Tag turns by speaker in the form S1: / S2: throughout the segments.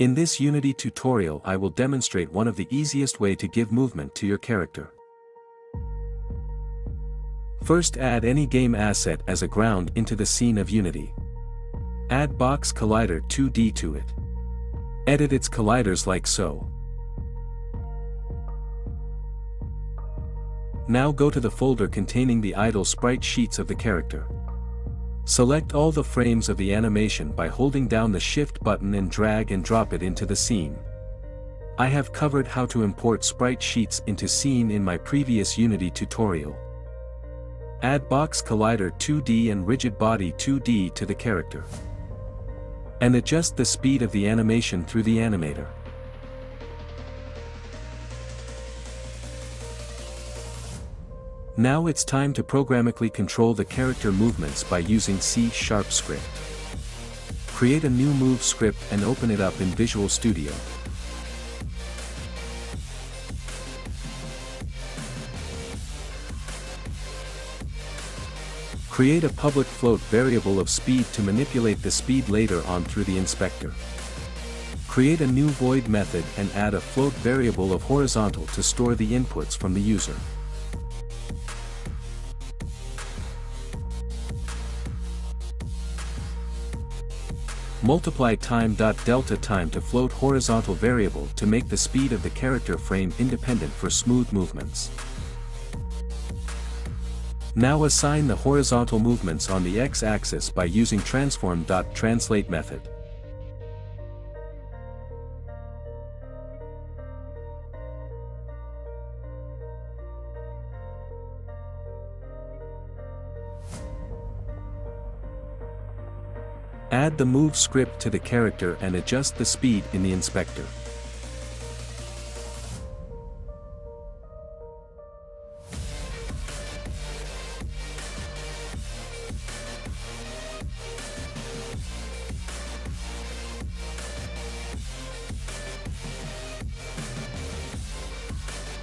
S1: In this Unity tutorial I will demonstrate one of the easiest way to give movement to your character. First, add any game asset as a ground into the scene of Unity. Add Box Collider 2D to it. Edit its colliders like so. Now go to the folder containing the idle sprite sheets of the character. Select all the frames of the animation by holding down the Shift button and drag and drop it into the scene. I have covered how to import sprite sheets into scene in my previous Unity tutorial. Add Box Collider 2D and Rigid Body 2D to the character. And adjust the speed of the animation through the animator. Now it's time to programmatically control the character movements by using C# script. Create a new move script and open it up in Visual Studio. Create a public float variable of speed to manipulate the speed later on through the inspector. Create a new void method and add a float variable of horizontal to store the inputs from the user. Multiply time.delta time to float horizontal variable to make the speed of the character frame independent for smooth movements. Now assign the horizontal movements on the x-axis by using transform.translate method. Add the move script to the character and adjust the speed in the inspector.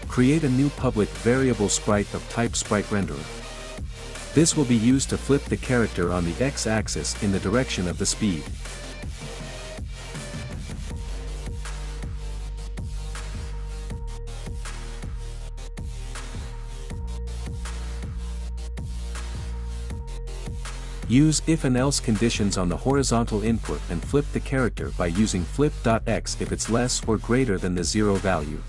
S1: Create a new public variable sprite of type sprite renderer. This will be used to flip the character on the x-axis in the direction of the speed. Use if and else conditions on the horizontal input and flip the character by using flip.x if it's less or greater than the 0 value.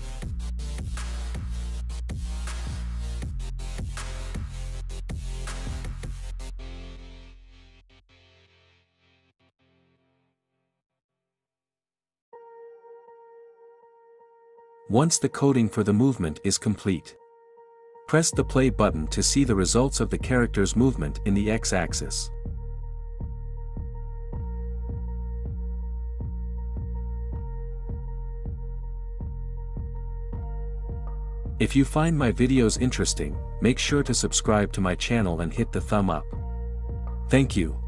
S1: Once the coding for the movement is complete, press the play button to see the results of the character's movement in the x-axis. If you find my videos interesting, make sure to subscribe to my channel and hit the thumb up. Thank you.